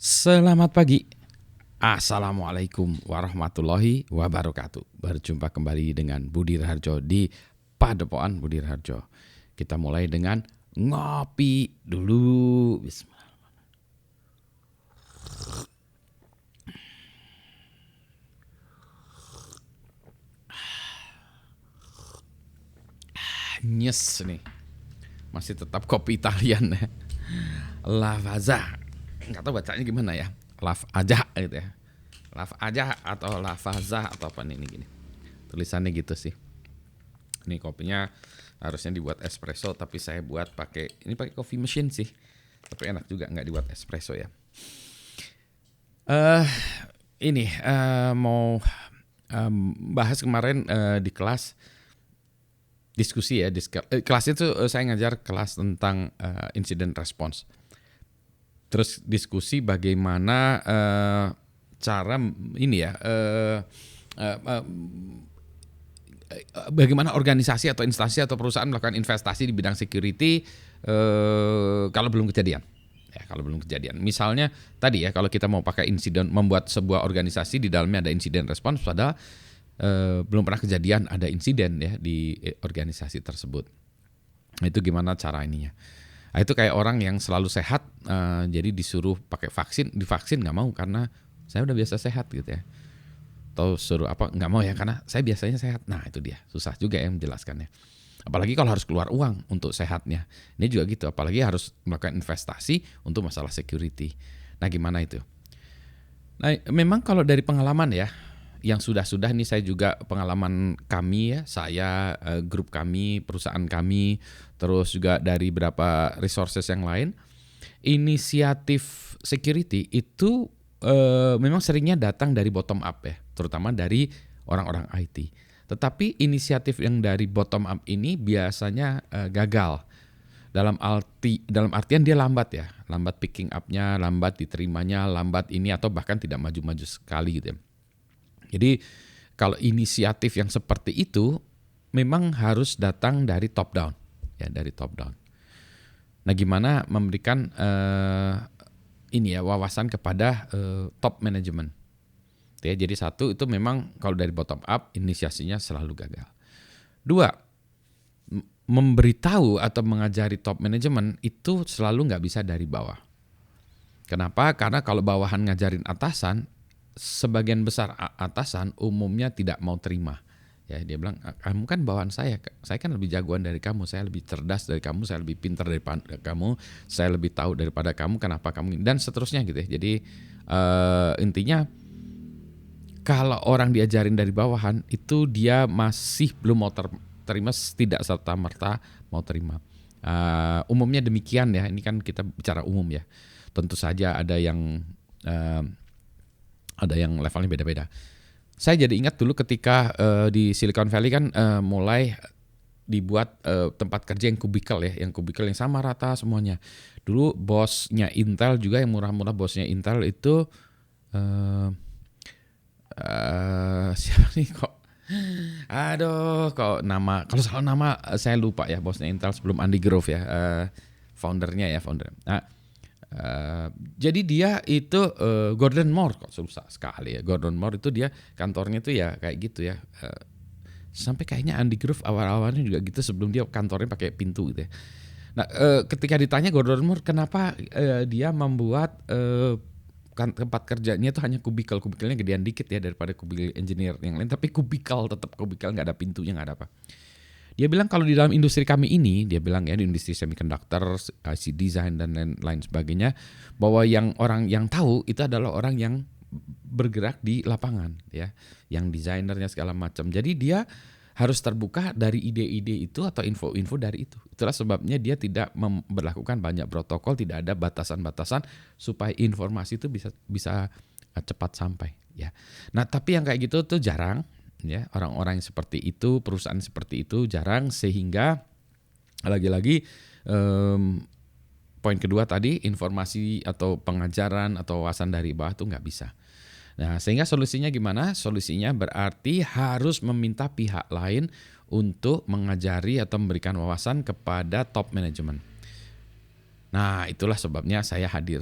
Selamat pagi. Assalamualaikum warahmatullahi wabarakatuh. Berjumpa kembali dengan Budi Raharjo di Padepokan Budi Raharjo. Kita mulai dengan ngopi dulu. Bismillah. Nyes nih. Masih tetap kopi Italian ya. Lavazza. Nggak tahu bacanya gimana ya. Laf aja gitu ya. Laf aja atau lavazza atau apa nih ini gini. Tulisannya gitu sih. Ini kopinya harusnya dibuat espresso tapi saya buat pakai coffee machine sih. Tapi enak juga nggak dibuat espresso ya. Mau bahas kemarin di kelas diskusi ya. Kelas itu saya ngajar kelas tentang incident response. Terus diskusi bagaimana cara ini ya. Bagaimana organisasi atau instansi atau perusahaan melakukan investasi di bidang security kalau belum kejadian. Ya, kalau belum kejadian. Misalnya tadi ya, kalau kita mau pakai insiden, membuat sebuah organisasi di dalamnya ada insiden respons, padahal belum pernah kejadian ada insiden ya di organisasi tersebut. Itu gimana cara ininya? Nah, itu kayak orang yang selalu sehat, jadi disuruh pakai vaksin, divaksin nggak mau karena saya udah biasa sehat gitu ya. Atau suruh apa nggak mau ya karena saya biasanya sehat. Nah itu dia, susah juga ya menjelaskannya. Apalagi kalau harus keluar uang untuk sehatnya. Ini juga gitu, apalagi harus melakukan investasi untuk masalah security. Nah gimana itu? Nah memang kalau dari pengalaman ya, yang sudah-sudah ini saya juga pengalaman kami ya, saya, grup kami, perusahaan kami, terus juga dari beberapa resources yang lain, inisiatif security itu memang seringnya datang dari bottom up ya, terutama dari orang-orang IT. Tetapi inisiatif yang dari bottom up ini biasanya gagal. Dalam artian dia lambat ya, lambat picking up-nya, lambat diterimanya, lambat ini atau bahkan tidak maju-maju sekali gitu ya. Jadi kalau inisiatif yang seperti itu memang harus datang dari top down, ya dari top down. Nah, gimana memberikan wawasan kepada top management. Ya, jadi satu itu memang kalau dari bottom up inisiasinya selalu gagal. Dua, memberitahu atau mengajari top management itu selalu nggak bisa dari bawah. Kenapa? Karena kalau bawahan ngajarin atasan, sebagian besar atasan umumnya tidak mau terima. Ya, dia bilang, kamu kan bawahan saya kan lebih jagoan dari kamu, saya lebih cerdas dari kamu, saya lebih pintar daripada kamu, saya lebih tahu daripada kamu, kenapa kamu, dan seterusnya gitu ya. Jadi intinya kalau orang diajarin dari bawahan itu dia masih belum mau terima, tidak serta-merta mau terima. Umumnya demikian ya, ini kan kita bicara umum ya. Tentu saja ada yang levelnya beda-beda. Saya jadi ingat dulu ketika di Silicon Valley kan mulai dibuat tempat kerja yang kubikel ya, yang kubikel yang sama rata semuanya. Dulu bosnya Intel juga yang murah-murah, bosnya Intel itu siapa nih kok? Aduh, kalau salah nama saya lupa ya, bosnya Intel sebelum Andy Grove ya, foundernya ya, founder. Nah, jadi dia itu Gordon Moore, kok susah sekali ya. Gordon Moore itu dia kantornya itu ya kayak gitu ya. Sampai kayaknya Andy Grove awal-awalnya juga gitu sebelum dia kantornya pakai pintu gitu ya. Nah, ketika ditanya Gordon Moore kenapa dia membuat tempat kerjanya itu hanya kubikelnya gedean dikit ya daripada kubikel engineer yang lain, tapi tetap kubikel, nggak ada pintunya, nggak ada apa. Dia bilang kalau di dalam industri kami ini, dia bilang ya di industri semiconductor, IC design dan lain sebagainya, bahwa orang yang tahu itu adalah orang yang bergerak di lapangan ya, yang desainernya segala macam. Jadi dia harus terbuka dari ide-ide itu atau info-info dari itu. Itulah sebabnya dia tidak memberlakukan banyak protokol, tidak ada batasan-batasan supaya informasi itu bisa cepat sampai ya. Nah, tapi yang kayak gitu tuh jarang ya, orang-orang yang seperti itu, perusahaan seperti itu jarang, sehingga lagi-lagi poin kedua tadi, informasi atau pengajaran atau wawasan dari bawah tuh nggak bisa. Nah, sehingga solusinya gimana? Solusinya berarti harus meminta pihak lain untuk mengajari atau memberikan wawasan kepada top management. Nah, itulah sebabnya saya hadir.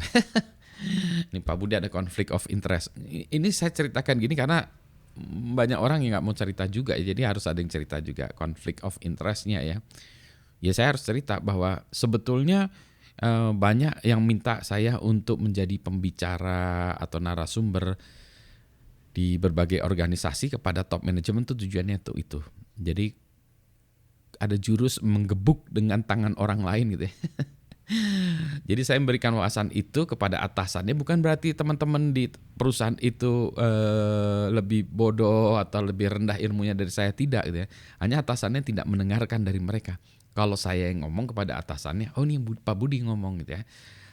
Ini Pak Budi ada konflik of interest. Ini saya ceritakan gini karena banyak orang yang nggak mau cerita juga ya, jadi harus ada yang cerita juga konflik of interestnya ya. Ya saya harus cerita bahwa sebetulnya banyak yang minta saya untuk menjadi pembicara atau narasumber di berbagai organisasi kepada top manajemen tuh tujuannya tuh itu. Jadi ada jurus menggebuk dengan tangan orang lain gitu ya. Jadi saya memberikan wawasan itu kepada atasannya, bukan berarti teman-teman di perusahaan itu lebih bodoh atau lebih rendah ilmunya dari saya, tidak gitu ya. Hanya atasannya tidak mendengarkan dari mereka. Kalau saya yang ngomong kepada atasannya, oh ini Pak Budi ngomong gitu ya.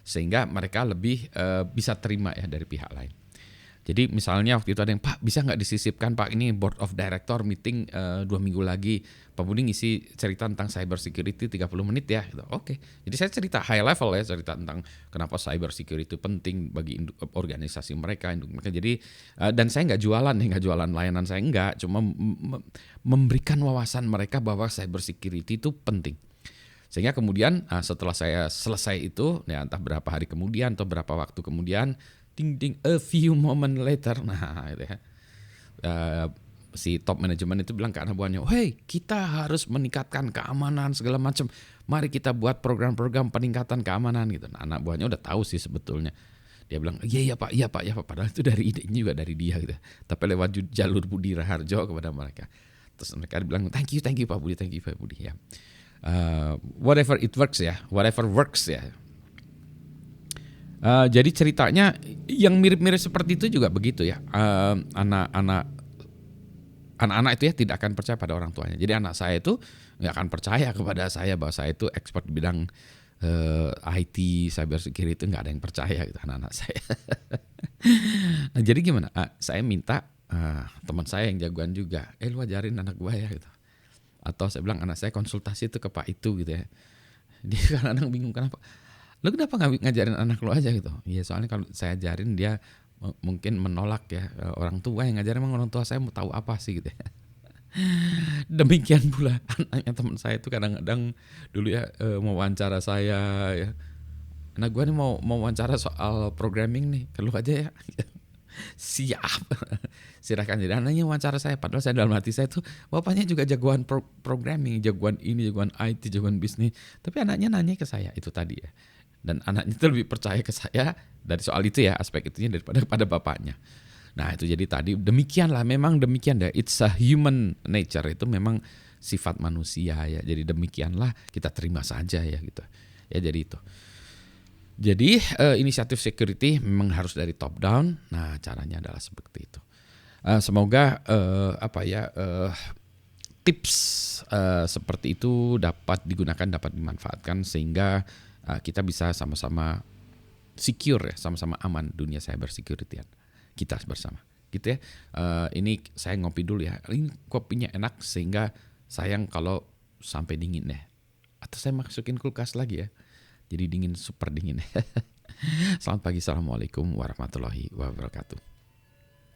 Sehingga mereka lebih bisa terima ya dari pihak lain. Jadi misalnya waktu itu ada yang, Pak bisa nggak disisipkan Pak, ini board of director meeting 2 minggu lagi, Pak Budi ngisi cerita tentang cyber security 30 menit ya gitu. Oke. Jadi saya cerita high level ya, cerita tentang kenapa cyber security itu penting bagi organisasi mereka, Jadi dan saya nggak jualan layanan saya, enggak, cuma memberikan wawasan mereka bahwa cyber security itu penting. Sehingga kemudian setelah saya selesai itu, ya entah berapa hari kemudian atau berapa waktu kemudian, ding ding, a few moment later, nah itu ya, si top manajemen itu bilang ke anak buahnya, hey kita harus meningkatkan keamanan segala macam, mari kita buat program-program peningkatan keamanan gitu. Nah, anak buahnya udah tahu sih sebetulnya, dia bilang iya pak, padahal itu dari idenya juga dari dia gitu, tapi lewat jalur Budi Raharjo kepada mereka. Terus mereka bilang thank you Pak Budi ya. Whatever it works ya, whatever works ya. Jadi ceritanya yang mirip-mirip seperti itu juga begitu ya. Anak-anak itu ya tidak akan percaya pada orang tuanya. Jadi anak saya itu nggak akan percaya kepada saya bahwa saya itu expert di bidang IT, cyber security, itu nggak ada yang percaya gitu anak-anak saya. Nah, jadi gimana? Saya minta teman saya yang jagoan juga, lu ajarin anak gue ya gitu. Atau saya bilang anak saya konsultasi itu ke Pak itu gitu ya. Dia kadang-kadang bingung kenapa. Lu kenapa nggak ngajarin anak lu aja gitu? Iya soalnya kalau saya ajarin dia mungkin menolak ya, orang tua yang ngajarin, emang orang tua saya mau tahu apa sih gitu ya. Demikian pula anaknya teman saya itu kadang-kadang dulu ya mau wawancara saya ya. Anak gue nih mau wawancara soal programming nih, keluh aja ya. Siap, silakan. Jadi anaknya wawancara saya, padahal saya dalam hati saya tuh bapaknya juga jagoan programming, jagoan ini, jagoan IT, jagoan bisnis. Tapi anaknya nanya ke saya itu tadi ya. Dan anaknya itu lebih percaya ke saya dari soal itu ya, aspek itunya daripada pada bapaknya. Nah itu jadi tadi demikianlah, memang demikian deh. It's a human nature, itu memang sifat manusia ya. Jadi demikianlah, kita terima saja ya gitu. Ya jadi itu. Jadi inisiatif security memang harus dari top down. Nah caranya adalah seperti itu. Semoga tips seperti itu dapat digunakan, dapat dimanfaatkan sehingga kita bisa sama-sama secure ya, sama-sama aman dunia cyber security kita bersama. Gitu ya. Ini saya ngopi dulu ya. Ini kopinya enak sehingga sayang kalau sampai dingin deh. Atau saya masukin kulkas lagi ya. Jadi dingin, super dingin. Selamat pagi, assalamualaikum warahmatullahi wabarakatuh.